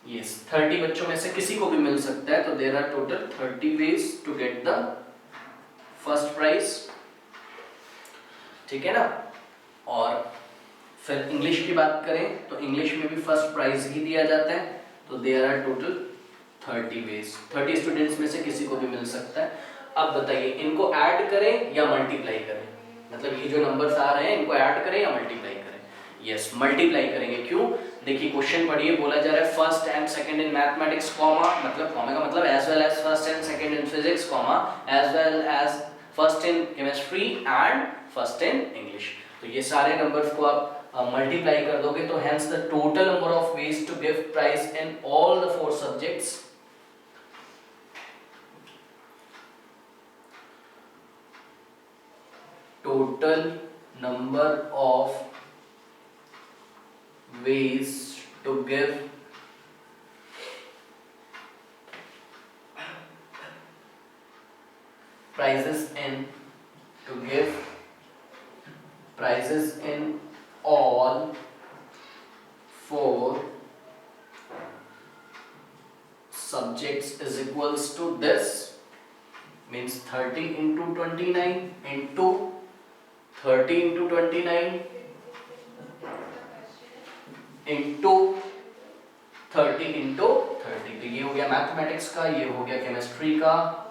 Yes 30 बच्चों में से किसी को भी मिल सकता है, तो there are total 30 ways to get the first prize, ठीक है ना। और फिर इंग्लिश की बात करें तो इंग्लिश में भी फर्स्ट प्राइज ही दिया जाता है, तो there are total 30 ways, 30 students में से किसी को भी मिल सकता है। अब बताइए इनको ऐड करें या मल्टीप्लाई करें, मतलब ये जो नंबर्स आ रहे हैं इनको ऐड करें या मल्टीप्लाई करें। यस मल्टीप्लाई करेंगे। क्यों? देखिए क्वेश्चन पढ़िए, बोला जा रहा है first and second in mathematics comma, मतलब कॉमा का मतलब as well as first and second in physics comma as well as first in chemistry and first in English. तो ये सारे नंबर्स को आप मल्टीप्लाई कर दोगे तो hence the total number of ways to give prize in all the 4 subjects, total number of ways to give prizes in all 4 subjects is equals to this, means 30 into 29 into 30 into 29 into 30 into 30। तो ये हो गया mathematics का, ये हो गया chemistry का,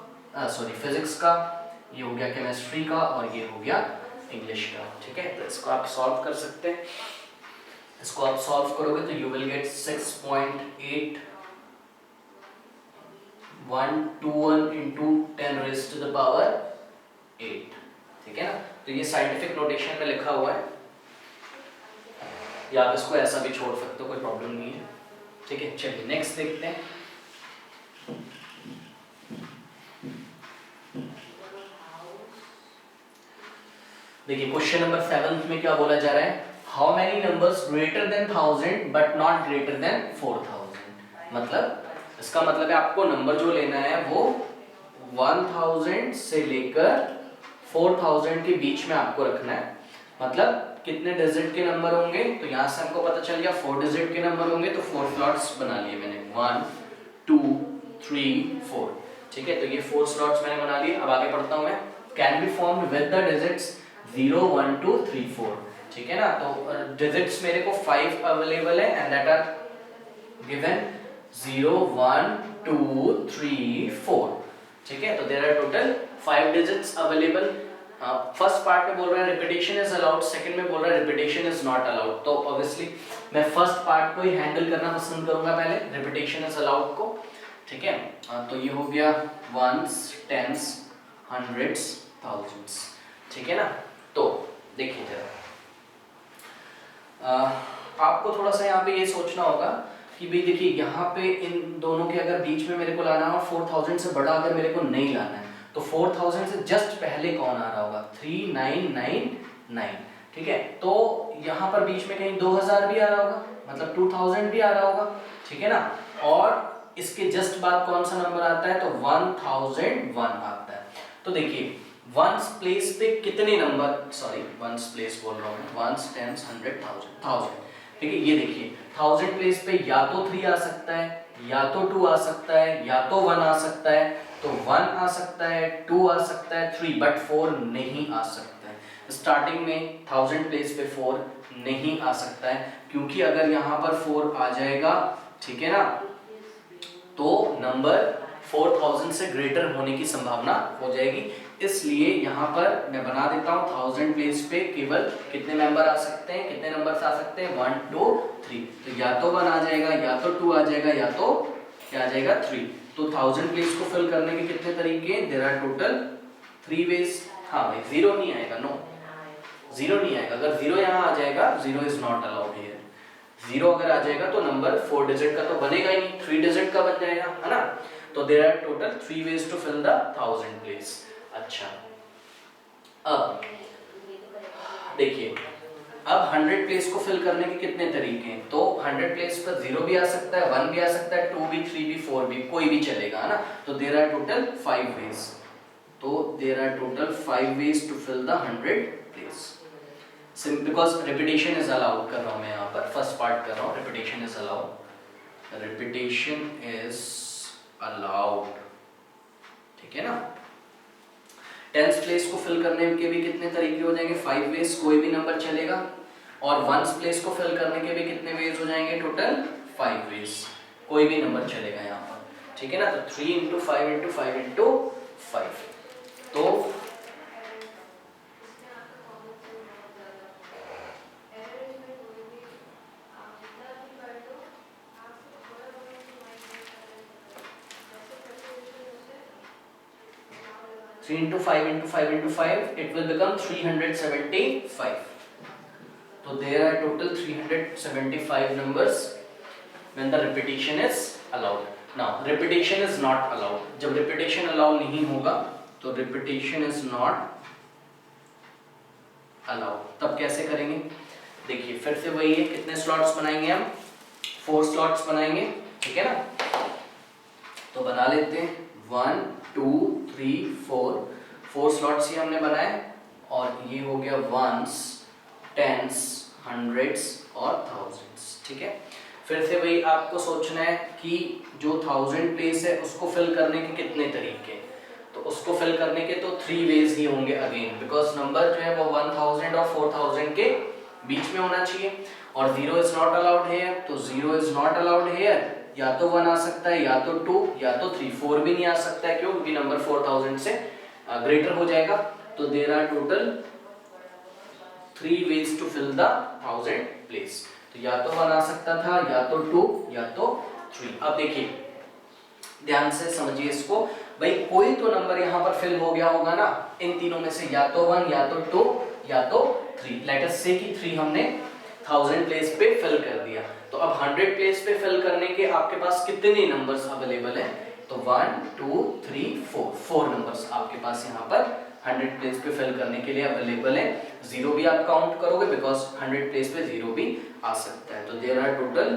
sorry physics का, ये हो गया केमिस्ट्री का और ये हो गया इंग्लिश का, ठीक है। तो इसको आप सॉल्व कर सकते हैं, इसको आप सॉल्व करोगे तो you will get 6.8121 into 10 raised to the power 8, ठीक है ना। तो ये साइंटिफिक नोटेशन में लिखा हुआ है, या आप इसको ऐसा भी छोड़ सकते हो, कोई प्रॉब्लम नहीं है, ठीक है। चलिए नेक्स्ट देखते हैं। देखिए क्वेश्चन नंबर 7 में क्या बोला जा रहा है, how many numbers greater than 1000 but not greater than 4000। मतलब इसका मतलब है आपको नंबर जो लेना है वो 1000 से लेकर 4000 के बीच में आपको रखना है। मतलब कितने डिजिट के नंबर होंगे, तो यहां से हमको पता चल गया 4 डिजिट के नंबर होंगे, तो 4 स्लॉट्स बना लिए मैंने, 1 2 3 4, ठीक है। तो ये 4 स्लॉट्स मैंने बना लिए। अब आगे पढ़ता हूं मैं, can be formed with the digits 0 1 2 3 4, ठीक है ना। तो डिजिट्स मेरे को 5 अवेलेबल है एंड दैट आर गिवन 0 1 2 3 4, ठीक है। तो there are total 5 digits available. First part में बोल रहा है रिपीटेशन इज अलाउड, सेकंड में बोल रहा है रिपीटेशन इज नॉट अलाउड। तो ऑब्वियसली मैं फर्स्ट पार्ट को ही हैंडल करना पसंद करूंगा पहले, रिपीटेशन इज अलाउड को, ठीक है। तो ये हो गया वंस, टेंस, हंड्रेड्स, थाउजेंड्स, ठीक है ना। तो देखिए जरा, आपको थोड़ा सा यहाँ पे ये सोचना होगा कि भाई देखिए यहाँ पे इन दोनों के अगर बीच में मेरे को लाना हो, 4000 से बड़ा अगर मेरे को नहीं लाना है, तो 4000 से जस्ट पहले कौन आ रहा होगा, 3999, ठीक है। तो यहाँ पर बीच में कहीं 2000 भी आ रहा होगा, मतलब 2000 भी आ रहा होगा, ठीक है ना। और इसके जस्ट बाद कौन सा नंबर आता है, तो 1001 आता है। तो देखिए वंस प्लेस पे कितने नंबर, सॉरी वंस प्लेस बोल रहा हूँ, वंस, टेंस, 100, 1000, ठीक है। ये देखिए 1000 प्लेस पे या तो 3 आ सकता है, या तो 2 आ सकता है, या तो 1 आ सकता है। तो 1 आ सकता है, 2 आ सकता है, 3, बट 4 नहीं आ सकता है। स्टार्टिंग में 1000 प्लेस पे 4 नहीं आ सकता है, क्योंकि अगर यहाँ पर 4 आ जाएगा, ठीक है ना, तो नंबर 4000 से ग्रेटर होने की संभावना हो जाएगी। इसलिए यहाँ पर मैं बना देता हूँ 1000 प्लेस पे केवल कितने मेंबर आ सकते हैं, कितने नंबर्स आ सकते हैं, 1 2 3। तो या तो 1 आ जाएगा, या तो 2 आ जाएगा, या तो क्या आ जाएगा, 3। तो 1000 प्लेस को फिल करने के कितने तरीके, देयर आर टोटल 3 वेज। हाँ भाई 0 नहीं आएगा, नो 0 नहीं आएगा। अगर 0 यहाँ आ जाएगा, 0 इज नॉट अलाउड हियर। 0 अगर आ जाएगा तो नंबर 4 डिजिट का तो बनेगा ही नहीं, 3 डिजिट का बन जाएगा, है ना। तो there are total 3 ways to fill the 1000 place. अच्छा अब देखिए, अब 100 प्लेस को फिल करने के कितने तरीके हैं, तो 100 प्लेस पर 0 भी आ सकता है, 1 भी आ सकता है, 2 भी, 3 भी, 4 भी, कोई भी चलेगा, है ना। तो देयर आर टोटल 5 वेज, तो there are total 5 ways to fill the 100 place. Because repetition is allowed कर रहा हूं मैं यहाँ पर, फर्स्ट पार्ट कर रहा हूँ, repetition is allowed. Repetition is allowed, ठीक है ना। टेंस प्लेस को फिल करने के भी कितने तरीके हो जाएंगे, 5 वेज, कोई भी नंबर चलेगा। और वंस प्लेस को फिल करने के भी कितने वेज हो जाएंगे, टोटल 5 वेज, कोई भी नंबर चलेगा यहाँ पर, ठीक है ना। तो 3 इंटू 5 इंटू 5 इंटू 5, तो three into 5 into 5 into 5, it will become 375. So there are total 375 numbers when the repetition is allowed. Now repetition is not allowed. जब repetition allow नहीं होगा तो repetition is not allowed, तब कैसे करेंगे, देखिए फिर से वही है, कितने स्लॉट्स बनाएंगे हम, 4 स्लॉट्स बनाएंगे, ठीक है ना। तो बना लेते हैं 1 2 3 4 स्लॉट्स ही हमने बनाए, और ये हो गया वंस, टेंस, हंड्रेड्स और थाउजेंड्स, ठीक है। फिर से वही आपको सोचना है कि जो 1000 प्लेस है उसको फिल करने के कितने तरीके, तो उसको फिल करने के तो 3 वेज ही होंगे अगेन, बिकॉज नंबर जो है वो 1000 और 4000 के बीच में होना चाहिए, और 0 इज नॉट अलाउड हेयर, तो 0 इज नॉट अलाउड हेयर, या तो 1 आ सकता है, या तो 2, या तो 3, 4 भी नहीं आ सकता है, क्यों, क्योंकि नंबर 4000 से ग्रेटर हो जाएगा। तो there are total 3 ways to fill the 1000 place, तो या तो 1 आ सकता था, या तो 2, या तो 3। अब देखिए ध्यान से समझिए इसको, भाई कोई तो नंबर यहाँ पर फिल हो गया होगा ना इन तीनों में से, या तो 1, या तो 2, या तो 3। लेट अस से कि 3 हमने 1000 प्लेस पे फिल कर दिया, तो अब 100 प्लेस पे फिल करने के आपके पास कितने नंबर्स अवेलेबल हैं, तो 1 2 3 4 नंबर्स आपके पास यहाँ पर 100 प्लेस पे फिल करने के लिए अवेलेबल है। 0 भी आप काउंट करोगे बिकॉज 100 प्लेस पे 0 भी आ सकता है, तो there are total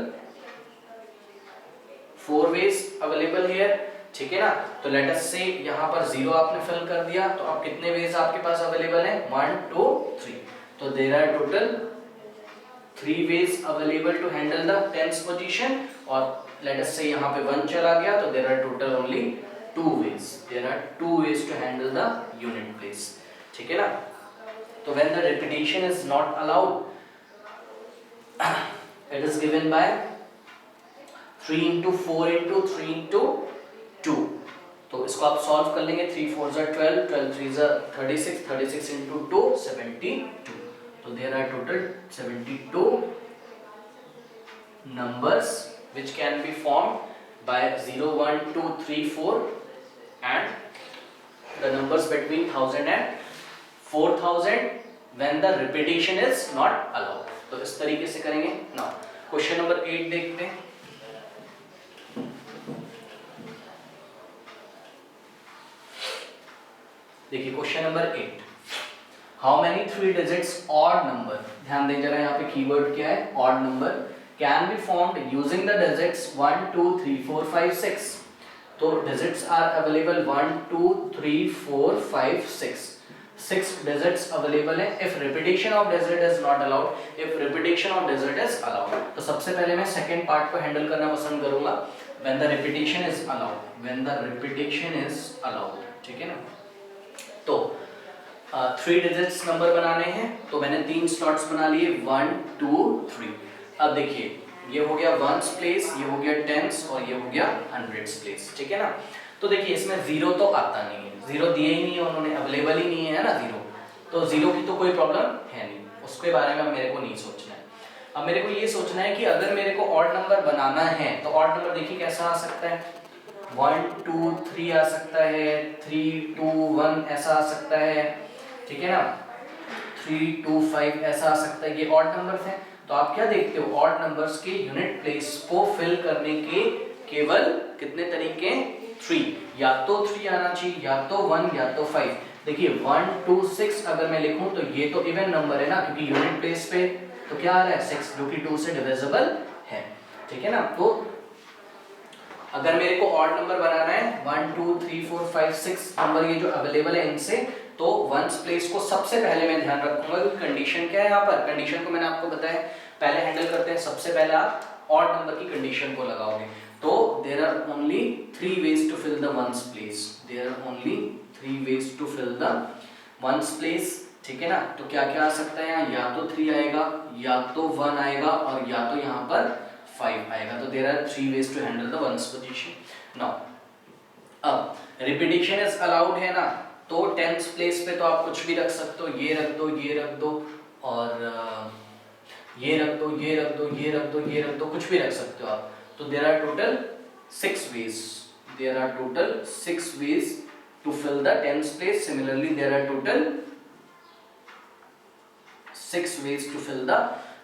4 ways available here, ठीक है ना। तो लेट अस से यहाँ पर 0 आपने फिल कर दिया, तो अब कितने वेज आपके पास अवेलेबल है, 1 2 3, तो there are total 3 ways available to handle the tens position, और लेट अस से यहाँ पे 1 चला गया, तो there are total only 2 ways, there are 2 ways to handle the unit place, ठीक है ना। तो when the repetition is not allowed, it is given by 3 into 4 into 3 into 2, तो इसको आप सॉल्व कर लेंगे, 3 4 are 12, 12 3 are 36, 36 into 2 72, so there are total 72 numbers which can be formed by 0 1 2 3 4 and the numbers between 1000 and 4000 when the repetition is not allowed। तो इस तरीके से करेंगे। नाउ क्वेश्चन नंबर 8 देखते हैं। देखिए question number 8, how many 3 digits odd number, ध्यान दें जरा यहाँ पे कीवर्ड क्या है, odd number, can be formed using the digits 1 2 3 4 5 6। तो digits are available 1 2 3 4 5 6 digits available है। If repetition of digit is not allowed, if repetition of digit is allowed, तो सबसे पहले मैं सेकंड पार्ट को हैंडल करना पसंद करूंगा, when the repetition is allowed, when the repetition is allowed, ठीक है ना। तो 3 डिजिट्स नंबर बनाने हैं, तो मैंने 3 स्लॉट्स बना लिए, 1 2 3। अब देखिए ये हो गया वंस प्लेस, ये हो गया टेंस, और ये हो गया हंड्रेड्स प्लेस, ठीक है ना। तो देखिए इसमें 0 तो आता नहीं है, 0 दिए ही नहीं है उन्होंने, अवेलेबल ही नहीं है ना 0, तो 0 की तो कोई प्रॉब्लम है नहीं, उसके बारे में मेरे को नहीं सोचना है। अब मेरे को ये सोचना है कि अगर मेरे को ऑड नंबर बनाना है, तो ऑड नंबर देखिए कैसा आ सकता है, 1 2 3 आ सकता है, 3 2 1 ऐसा आ सकता है, ठीक है ना, 3 2 5 ऐसा आ सकता है, ये ऑड नंबर्स हैं। तो आप क्या देखते हो, ऑड नंबर्स के यूनिट प्लेस को फिल करने के केवल कितने तरीके, 3, या तो 3 आना चाहिए, या तो 1, या तो 5। देखिए 1 2 6 अगर मैं लिखूं तो ये तो इवन नंबर है ना, क्योंकि यूनिट प्लेस पे तो क्या आ रहा है 6, जो कि 2 से डिविजिबल है, ठीक है ना। तो अगर मेरे को ऑड नंबर बनाना है 1 2 3 4 5 6 नंबर ये जो अवेलेबल है इनसे, तो वंस प्लेस को सबसे पहले मैं ध्यान रखूंगा कि कंडीशन क्या है यहाँ पर, कंडीशन को मैंने आपको बताया, पहले हैंडल करते हैं। सबसे पहले आप ऑड नंबर की कंडीशन को लगाओगे। तो there are only 3 ways to fill the ones place, there are only 3 ways to fill the ones place, ठीक है ना। तो क्या क्या आ सकता है यहाँ, या तो 3 आएगा, या तो 1 आएगा, और या तो यहाँ पर 5 आएगा। तो there are 3 ways to handle the ones position. Now अब रिपीटिशन इज अलाउड है ना, तो टेंस प्लेस पे तो आप कुछ भी रख सकते हो, ये रख दो, ये रख दो, और ये रख दो, ये रख दो, ये रख दो, ये रख दो, कुछ भी रख सकते हो आप। तो there are total 6 ways, there are total 6 ways to fill the tens place. Similarly, there are total 6 ways to fill the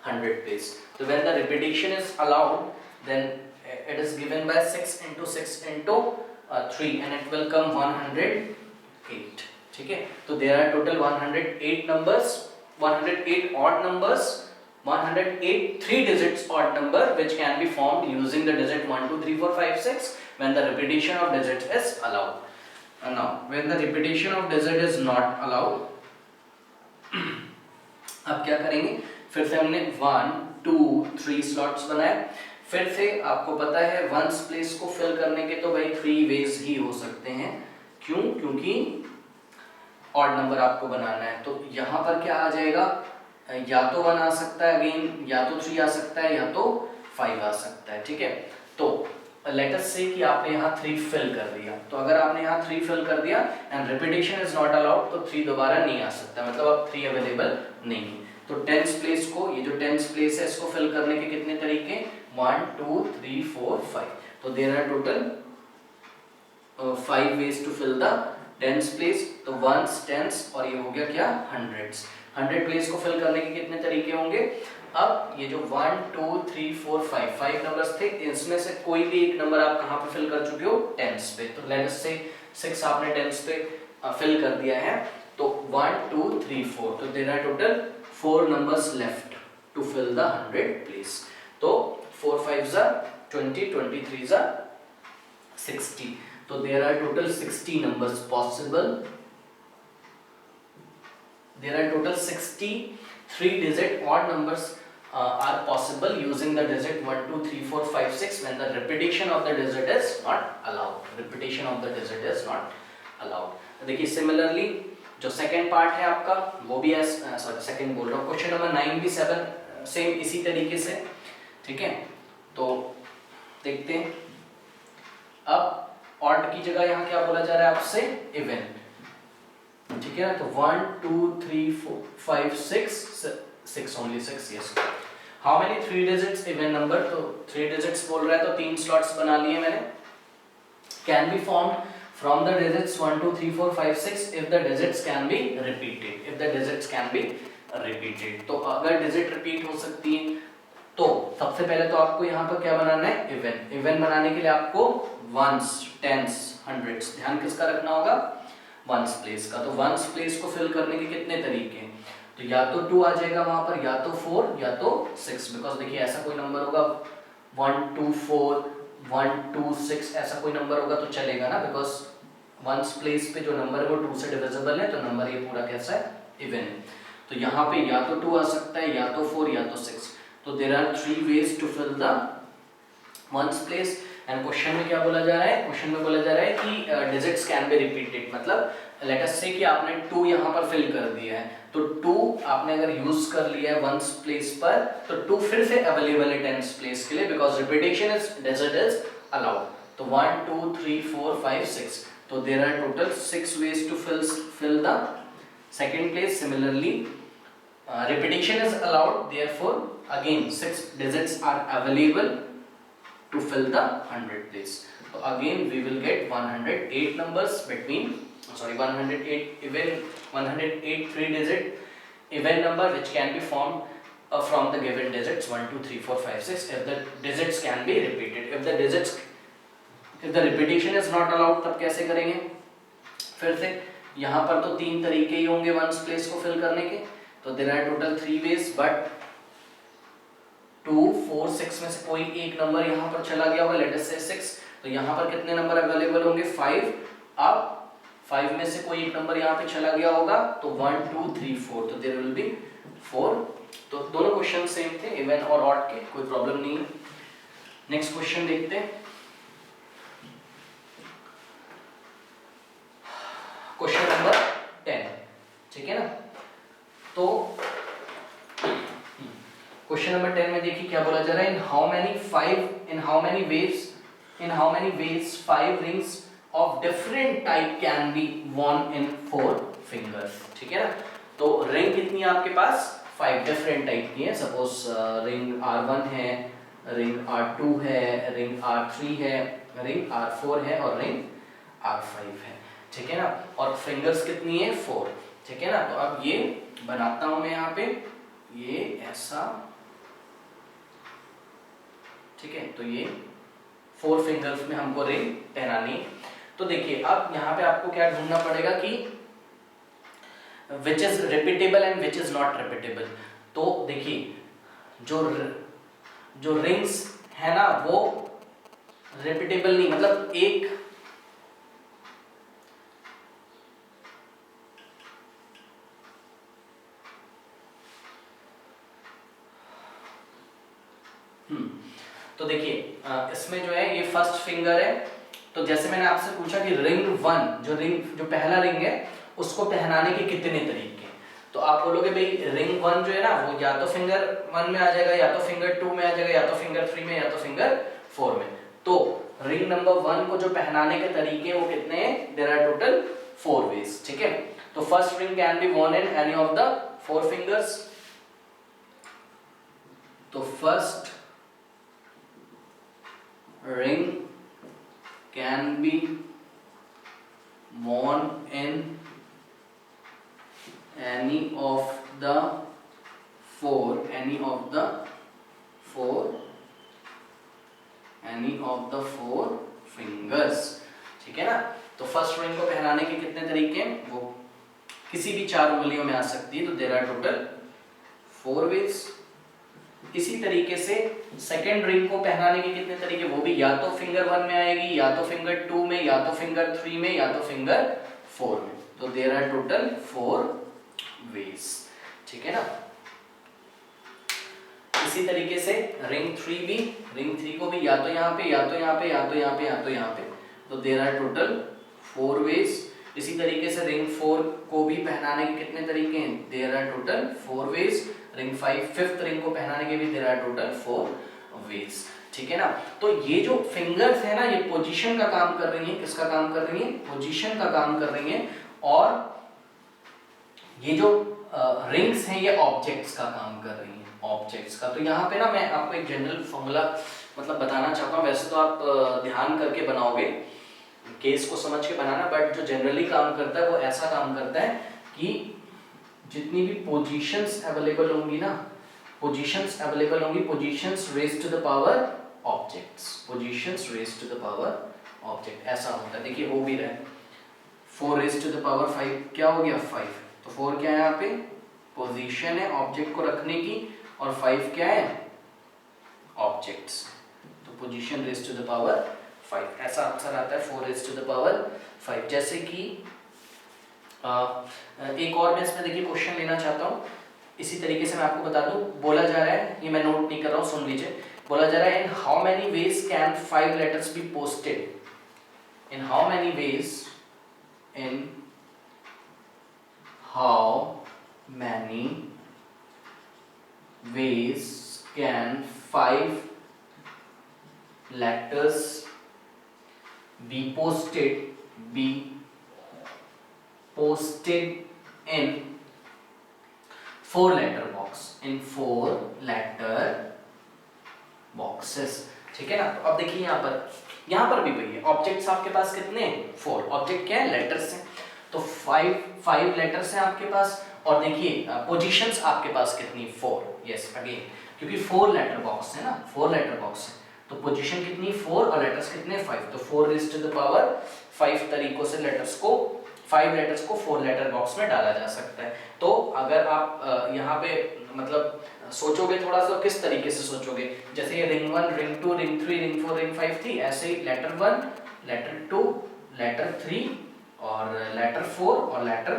100 place. So when the repetition is allowed, then it is given by 6 into 6 into 3, and it will come 108. ठीक है, तो there are total 108 numbers, 108 odd numbers, 108 3 digits odd number which can be formed using the digit 1 2 3 4 5 6 when the repetition of digits is allowed. And now when the repetition of digit is not allowed, अब क्या करेंगे, फिर से हमने 1 2 3 slots बनाए। फिर से आपको पता है वंस प्लेस को फिल करने के तो भाई 3 वेज ही हो सकते हैं। क्यों? क्योंकि ऑड नंबर आपको बनाना है। तो यहाँ पर क्या आ जाएगा, या तो 1 आ सकता है अगेन, या तो 3 आ सकता है, या तो 5 आ सकता है, ठीक है। तो लेट अस से कि आपने यहाँ 3 फिल कर दिया, तो अगर आपने यहाँ 3 फिल कर दिया and repetition is not allowed, तो 3 दोबारा नहीं आ सकता, मतलब अब 3 अवेलेबल नहीं है। तो टेंस प्लेस को, ये जो टेंस प्लेस है इसको फिल करने के कितने तरीके, 1 2 3 4 5। तो there are total 5 ways to fill the tens place. तो वंस, टेंस, और ये हो गया क्या, हंड्रेड्स। 100 प्लेस को फिल करने के कितने तरीके होंगे। अब ये जो 1 2 3 4 5 नंबर्स थे, इसमें से कोई भी एक नंबर आप कहाँ पे फिल कर चुके हो, टेंस पे। तो लेट अस से 6 आपने टेंस पे फिल कर दिया है, तो 1 2 3 4, तो there are total 4 numbers left to fill the 100 place. तो 4 5s are 20, 23s are 60. तो there are total 60 numbers possible. There are total 63 digit odd numbers are possible using the digit 1 2 3 4 5 6 when the repetition of the digit is not allowed. Repetition of the digit is not allowed. देखिए similarly जो second part है आपका वो भी second बोल रहा हूँ, question number 9 भी 7 सेम इसी तरीके से, ठीक है। तो देखते हैं, अब ऑड की जगह यहाँ क्या बोला जा रहा है आपसे, इवन, ठीक है ना। तो 1 2 3 4 5 6 only 6, yes. How many 3 digits even number, तो 3 डिजिट्स बोल रहा है, तो 3 स्लॉट्स बना लिए मैंने। Can be formed from the digits 1 2 3 4 5 6 if the digits can be repeated, if the digits can be repeated। तो अगर डिजिट रिपीट हो सकती है, तो सबसे पहले तो आपको यहाँ पर क्या बनाना है, इवन। इवन बनाने के लिए आपको वंस, टेंस, हंड्रेड्स, ध्यान किसका रखना होगा, वंस प्लेस का। तो वंस प्लेस को फिल करने के कितने तरीके हैं, तो या तो 2 आ जाएगा वहां पर, या तो 4, या तो 6। बिकॉज देखिए ऐसा कोई नंबर होगा 1 2 4 1 2 6, ऐसा कोई नंबर होगा तो चलेगा ना, बिकॉज वंस प्लेस पे जो नंबर है वो 2 से डिविजिबल है, तो नंबर ये पूरा कैसा है, इवन है। तो यहाँ पे या तो 2 आ सकता है, या तो 4, या तो 6। तो there are 3 ways to fill the ones place. And question में क्या बोला जा रहा है, क्वेश्चन में बोला जा रहा है कि डिजिट्स कैन बी रिपीटेड, मतलब लेट अस से कि आपने 2 यहाँ पर फिल कर दिया है, तो 2 आपने अगर यूज कर लिया है वंस प्लेस पर, तो 2 फिर से अवेलेबल है टेंस प्लेस के लिए, because repetition is digit is allowed. तो 1 2 3 4 5 6, तो there are total 6 ways to fill the second place. Similarly, repetition is allowed, therefore again 6 digits are available to fill the 100 place. So again we will get 108 numbers between 108 even 108 3 digit even number which can be formed from the given digits 1 2 3 4 5 6 if the digits can be repeated. If the repetition is not allowed, तब कैसे करेंगे, फिर से यहाँ पर तो 3 तरीके ही होंगे वंस प्लेस को फिल करने के। तो there are total 3 ways, but 2 4 6 में से कोई एक नंबर यहाँ पर चला गया होगा, लेट अस से 6। तो यहाँ पर कितने नंबर अवेलेबल होंगे, 5। अब 5 में से कोई एक नंबर यहाँ पे चला गया होगा, तो 1 2 3 4, तो देयर विल बी 4। तो दोनों क्वेश्चन सेम थे, इवन और ऑड के, कोई प्रॉब्लम नहीं है। नेक्स्ट क्वेश्चन देखते हैं। क्वेश्चन नंबर 10, ठीक है ना। तो क्वेश्चन नंबर 10 में देखिए क्या बोला जा रहा है, in how many ways 5 rings of different type can be von in 4 fingers, ठीक है ना। तो रिंग कितनी है आपके पास, 5 डिफरेंट टाइप की है। सपोज रिंग R1 है, रिंग R2 है, रिंग R3 है, रिंग R4 है और रिंग R5 है, ठीक है ना। और फिंगर्स कितनी है, 4, ठीक है ना। तो अब ये बनाता हूं मैं यहाँ पे, ये ऐसा, ठीक है। तो ये 4 फिंगर्स में हमको रिंग पहनानी है। तो देखिए अब यहाँ पे आपको क्या ढूंढना पड़ेगा कि which is repeatable and which is not repeatable. तो देखिए जो रिंग्स है ना वो रिपीटेबल नहीं, मतलब एक तो देखिए इसमें जो है ये फर्स्ट फिंगर है। तो जैसे मैंने आपसे पूछा कि रिंग 1 जो पहला रिंग है उसको पहनाने के कितने तरीके, तो आप बोलोगे भाई रिंग 1 जो है ना वो या तो फिंगर 1 में आ जाएगा, या तो फिंगर 2 में आ जाएगा, या तो फिंगर 3 में, या तो फिंगर 4 में। तो रिंग नंबर 1 को जो पहनाने के तरीके वो कितने हैं, देयर आर टोटल 4 वेज, ठीक है। तो first ring can be von in any of the 4 fingers. तो first ring can be worn in any of the four fingers, ठीक है ना। तो फर्स्ट रिंग को पहनाने के कितने तरीके हैं, वो किसी भी 4 उंगलियों में आ सकती है। तो देयर आर टोटल 4 वेज। इसी तरीके से सेकेंड रिंग को पहनाने के कितने तरीके, वो भी या तो फिंगर 1 में आएगी, या तो फिंगर 2 में, या तो फिंगर 3 में, या तो फिंगर 4 में। तो देयर आर टोटल 4 वेज, ठीक है ना। इसी तरीके से रिंग 3 को भी या तो यहाँ पे, या तो यहाँ पे, या तो यहाँ पे, या तो यहाँ पे। तो देयर आर टोटल 4 वेज। इसी तरीके से रिंग 4 को भी पहनाने के कितने तरीके हैं, there are total 4 ways. Ring 5 fifth ring को पहनाने के भी देयर आर टोटल 4 वेज, ठीक है ना। तो ये जो फिंगर्स है ना ये पोजीशन का काम कर रही है, किसका काम कर रही है, पोजीशन का काम कर रही है। और ये जो रिंग्स हैं ये ऑब्जेक्ट्स का काम कर रही हैं, ऑब्जेक्ट्स का। तो यहाँ पे ना मैं आपको एक जनरल फॉर्मूला मतलब बताना चाहता हूँ। वैसे तो आप ध्यान करके बनाओगे, केस को समझ के बनाना, बट जो जनरली काम करता है वो ऐसा काम करता है कि जितनी भी पोजीशंस अवेलेबल होंगी ना, positions raised to the power objects, positions raised to the power object, ऐसा होता है। देखिए हो भी रहा है, 4 रेज्ड टू द पावर 5 क्या हो गया 5। तो 4 क्या है यहाँ पे, पोजीशन है ऑब्जेक्ट को रखने की, और 5 क्या है, ऑब्जेक्ट्स। तो position raised to the power 5, ऐसा आंसर आता है 4 रेज्ड टू द पावर 5। जैसे कि एक और मैं इसमें देखिए क्वेश्चन लेना चाहता हूँ, इसी तरीके से मैं आपको बता दूं। बोला जा रहा है, ये मैं नोट नहीं कर रहा हूँ, सुन लीजिए। बोला जा रहा है in how many ways can 5 letters be posted, in how many ways, in how many ways can 5 letters be posted in 4 letter box, in 4 letter boxes, ठीक है ना। तो अब देखिए यहाँ पर भी वही है, ऑब्जेक्ट्स आपके पास कितने हैं, 4। ऑब्जेक्ट क्या है, लेटर्स हैं। तो 5 लेटर्स हैं आपके पास। और देखिए पोजीशंस आपके पास कितनी, 4। यस अगेन, क्योंकि 4 लेटर बॉक्स है ना, 4 लेटर बॉक्स है, तो पोजीशन कितनी 4 और लेटर्स कितने 5। तो 4 रेज़्ड टू द पावर 5 तरीकों से लेटर्स को 5 लेटर्स को 4 लेटर बॉक्स में डाला जा सकता है। तो अगर आप यहाँ पे मतलब सोचोगे थोड़ा सा, किस तरीके से सोचोगे, जैसे ये ring 1, ring 2, ring 3, ring 4, ring 5 थी, ऐसे ही लेटर 1, लेटर 2, लेटर 3 और लेटर 4 और लेटर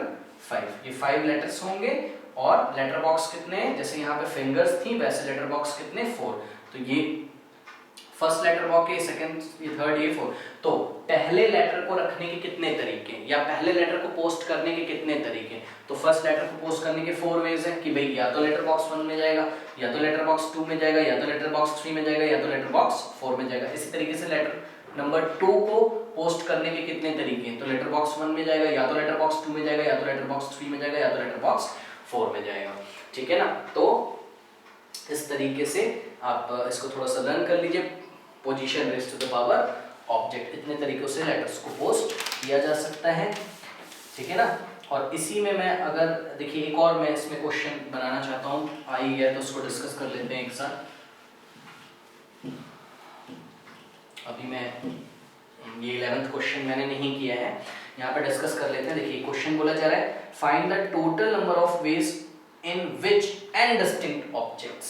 5, ये 5 लेटर्स होंगे। और लेटर बॉक्स कितने हैं, जैसे यहाँ पे फिंगर्स थी वैसे लेटर बॉक्स कितने 4। तो ये फर्स्ट लेटर बॉक्स ये, सेकंड ये, थर्ड ये, फोर्थ। तो पहले लेटर को रखने के कितने तरीके या पहले लेटर को पोस्ट करने के कितने तरीके? तो फर्स्ट लेटर को पोस्ट करने के 4 वेज है कि भाई या तो लेटर बॉक्स 1 में जाएगा, या तो लेटर बॉक्स 2 में जाएगा, या तो लेटर बॉक्स 3 में जाएगा, या तो लेटर बॉक्स 4 में जाएगा। इसी तरीके से लेटर नंबर 2 को पोस्ट करने के कितने तरीके हैं? तो लेटर बॉक्स 1 में जाएगा, या तो लेटर बॉक्स 2 में जाएगा, या तो लेटर बॉक्स 3 में जाएगा, या तो लेटर बॉक्स 4 में जाएगा। ठीक है ना? तो इस तरीके से आप इसको थोड़ा सा लर्न कर लीजिए। Position raise to the power object, इतने तरीकों से लेटर्स को पोस्ट किया जा सकता है। ठीक है ना? और इसी में मैं अगर देखिए एक और मैं इसमें क्वेश्चन बनाना चाहता हूँ, आ ही गया तो उसको डिस्कस कर लेते हैं एक साथ। अभी मैं ये 11th क्वेश्चन मैंने नहीं किया है, यहाँ पे डिस्कस कर लेते हैं। देखिए क्वेश्चन बोला जा रहा है find the total number of veg in which n distinct objects,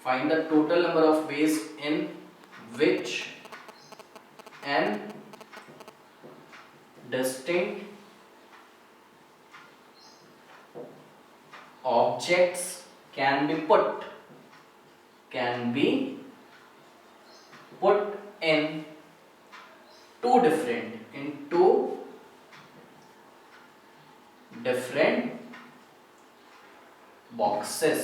find the total number of ways in which n distinct objects can be put in two different boxes.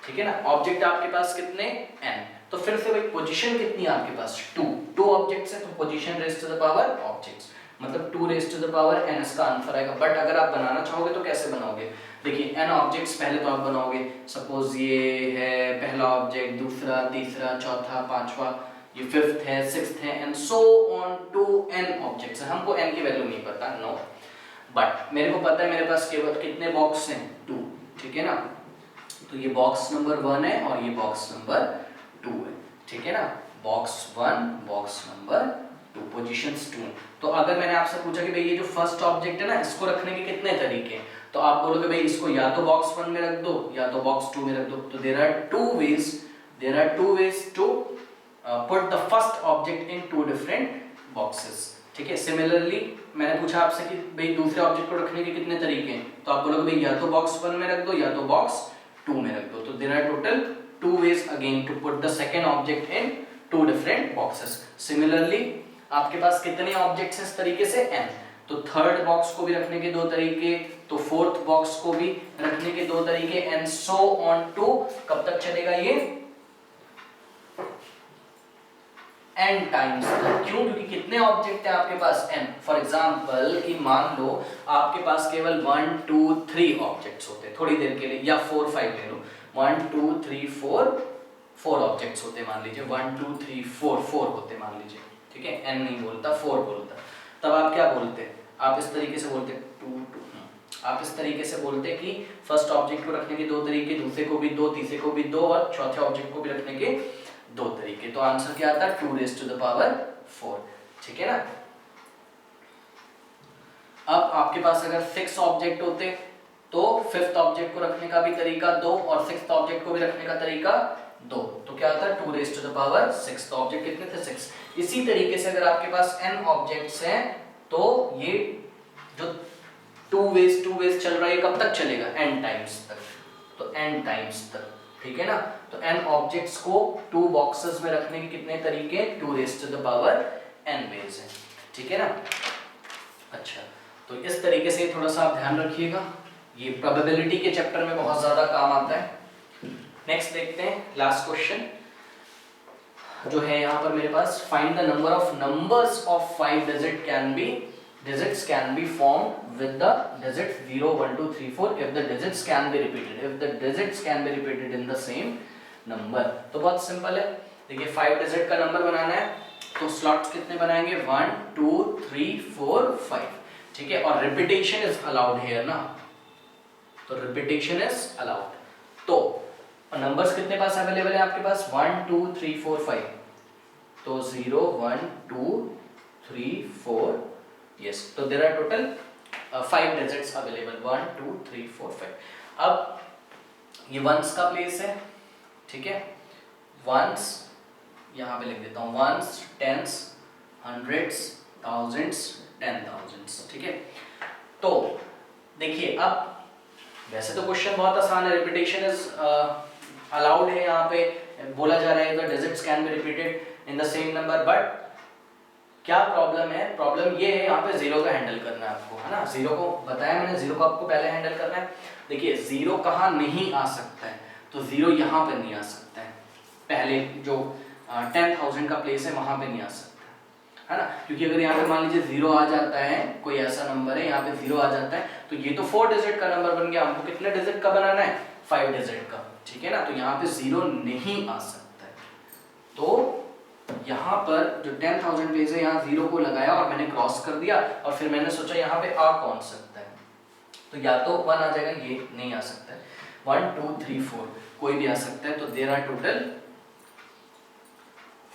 ठीक है ना? ऑब्जेक्ट आपके पास कितने? n। तो फिर से भाई पोजीशन कितनी है आपके पास? 2 ऑब्जेक्ट्स है, तो position raise to the power objects मतलब 2 raise to the power n इसका आंसर आएगा। बट अगर आप बनाना चाहोगे तो कैसे बनाओगे? देखिए n ऑब्जेक्ट्स पहले तो आप बनाओगे, सपोज ये है पहला ऑब्जेक्ट, दूसरा, तीसरा, चौथा, पांचवा, ये फिफ्थ है, सिक्स्थ है, and so on to n objects है। हमको n की वैल्यू नहीं पता, नो, बट मेरे को पता है मेरे पास केवल कितने बॉक्स हैं? 2। ठीक है ना? तो ये बॉक्स नंबर 1 है और ये बॉक्स नंबर 2 है। ठीक है ना? Box 1, box number 2, positions 2। तो अगर मैंने आपसे पूछा कि भाई ये जो फर्स्ट ऑब्जेक्ट है ना, इसको रखने के कितने तरीके हैं, तो आप बोलोगे भाई इसको या तो बॉक्स 1 में रख दो या तो बॉक्स 2 में रख दो। तो there are two ways to put the first object in 2 different boxes. ठीक है? सिमिलरली मैंने पूछा आपसे कि भाई दूसरे ऑब्जेक्ट को रखने के कितने तरीके हैं, तो आप बोलोगे भाई या तो बॉक्स 1 में रख दो या तो बॉक्स 2 में रख दो। तो there are total 2 ways again to put the second object in 2 different boxes. Similarly आपके पास कितने ऑब्जेक्ट्स हैं इस तरीके से? n। तो थर्ड बॉक्स को भी रखने के 2 तरीके, तो फोर्थ बॉक्स को भी रखने के 2 तरीके, एंड सो ऑन टू कब तक चलेगा ये? n times. क्यों? क्योंकि कितने ऑब्जेक्ट है आपके पास? n। फॉर एग्जांपल कि मान लो आपके पास केवल 1 2 3 ऑब्जेक्ट्स होते थोड़ी देर के लिए, या 4 5 ले लो, 1 2 3 4 ऑब्जेक्ट्स होते मान लीजिए, 1 2 3 4 होते मान लीजिए। ठीक है? n नहीं बोलता, 4 बोलता। तब आप क्या बोलते? आप इस तरीके से बोलते 2 2। आप इस तरीके से बोलते कि फर्स्ट ऑब्जेक्ट को रखने के 2 तरीके, दूसरे को भी 2, तीसरे को भी 2 और चौथे ऑब्जेक्ट को भी रखने के 2 तरीके। तो आंसर क्या आता है? 2 रेज़ टू द पावर 4। ठीक है ना? अब आपके पास अगर 6 ऑब्जेक्ट होते तो फिफ्थ ऑब्जेक्ट को रखने का भी तरीका 2 और सिक्स्थ ऑब्जेक्ट को भी रखने का तरीका 2। तो क्या आता है? 2 रेज़ टू द पावर 6। तो ऑब्जेक्ट कितने थे? 6। इसी तरीके से अगर आपके पास n ऑब्जेक्ट्स हैं तो ये जो 2 वेज चल रहा है कब तक चलेगा? n टाइम्स तक। तो n टाइम्स तक। ठीक है ना? तो n ऑब्जेक्ट्स को 2 बॉक्सेस में रखने के कितने तरीके? 2 raise to the power n ways है। ठीक है ना? अच्छा, तो इस तरीके से थोड़ा सा आप ध्यान रखिएगा, ये प्रोबेबिलिटी के चैप्टर में बहुत ज्यादा काम आता है। नेक्स्ट देखते हैं लास्ट क्वेश्चन जो है यहाँ पर मेरे पास, find the number of numbers of 5 digits can be formed with the digits 0 1 2 3 4 if the digits can be repeated in the same number। तो बहुत सिंपल है। देखिए 5 डिजिट का नंबर बनाना है तो स्लॉट्स कितने बनाएंगे? 1 2 3 4 5। ठीक है? और रिपीटेशन इज अलाउड हियर ना, तो रिपीटेशन इज अलाउड। तो नंबर्स कितने पास अवेलेबल है आपके पास? 1 2 3 4 5। तो 0 1 2 3 4, यस। तो there are total 5 digits available, 1 2 3 4 5। अब ये वंस का प्लेस है। ठीक है? वंस यहाँ पे लिख देता हूँ, वंस, टेंस, हंड्रेड्स, थाउजेंड्स, 10,000। ठीक है? तो देखिए अब वैसे तो क्वेश्चन बहुत आसान है, रिपीटेशन इज अलाउड है यहाँ पे, बोला जा रहा है the digits can be repeated in the same number, but क्या प्रॉब्लम है? प्रॉब्लम ये है यहाँ पे जीरो का हैंडल करना है आपको, है ना। जीरो को बताया मैंने, जीरो को आपको पहले हैंडल करना है। देखिए जीरो कहाँ नहीं आ सकता है, तो जीरो यहाँ पे नहीं आ सकता है, पहले जो 10,000 का प्लेस है वहां पे नहीं आ सकता है ना, क्योंकि अगर यहाँ पे मान लीजिए जीरो आ जाता है, कोई ऐसा नंबर है यहाँ पे जीरो आ जाता है, तो ये तो 4 डिजिट का नंबर बन गया, हमको कितने डिजिट का बनाना है? 5 डिजिट का, ठीक है ना। तो यहाँ पे जीरो नहीं आ सकता है, तो यहाँ पर जो 10,000 प्लेस है यहाँ जीरो को लगाया और मैंने क्रॉस कर दिया, और फिर मैंने सोचा यहाँ पे आ कौन सकता है, तो या तो 1 आ जाएगा, ये नहीं आ सकता है, 1 2 3 4 कोई भी आ सकता है, तो there are total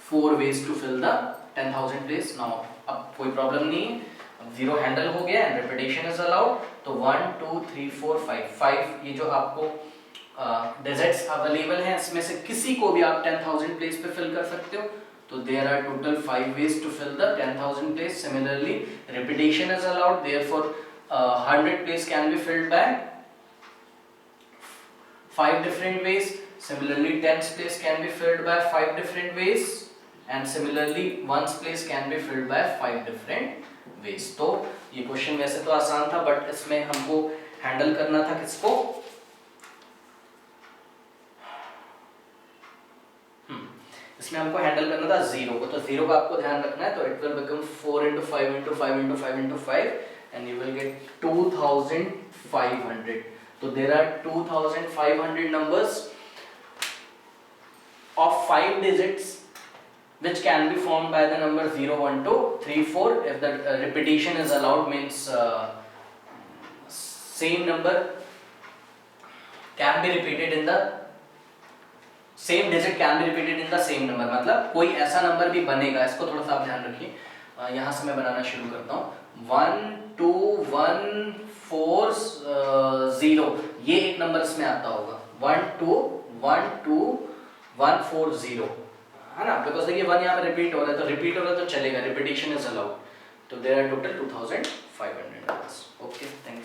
4 ways to fill the 10,000 place. Now अब कोई प्रॉब्लम नहीं है, अब जीरो हैंडल हो गया एंड रिपीटेशन इज अलाउड, तो 1 2 3 4 5 ये जो आपको डिजिट्स अवेलेबल हैं इसमें से किसी को भी आप 10,000 प्लेस पे फिल कर सकते हो, तो there are total 5 ways to fill the 10,000 place. Similarly repetition is allowed, therefore 100 place can be filled by 5 different ways. Similarly 10's place can be filled by 5 different ways, and similarly 1's place can be filled by 5 different ways. तो ये question वैसे तो आसान था, but इसमें हमको handle करना था किसको? इसमें हमको हैंडल करना था जीरो को, तो जीरो का आपको ध्यान रखना है, तो it will become 4 into 5 into 5 into 5 into 5 and you will get 2,500. So there are 2,500 numbers of 5 digits which can be formed by the number 0 1 2 3 4 if the repetition is allowed, means same number can be repeated in the same digit can be repeated in the same number, मतलब कोई ऐसा number भी बनेगा, इसको थोड़ा सा आप ध्यान रखिए। यहाँ से मैं बनाना शुरू करता हूँ। 1 2 1 4 0 ये एक नंबर इसमें आता होगा, 1 2 1 2 1 4 0, है ना, बिकॉज देखिए 1 यहाँ पे रिपीट हो रहा है, तो रिपीट हो रहा है तो चलेगा, रिपीटेशन इज अलाउड, तो there are total 2,500 numbers. Okay, thank you.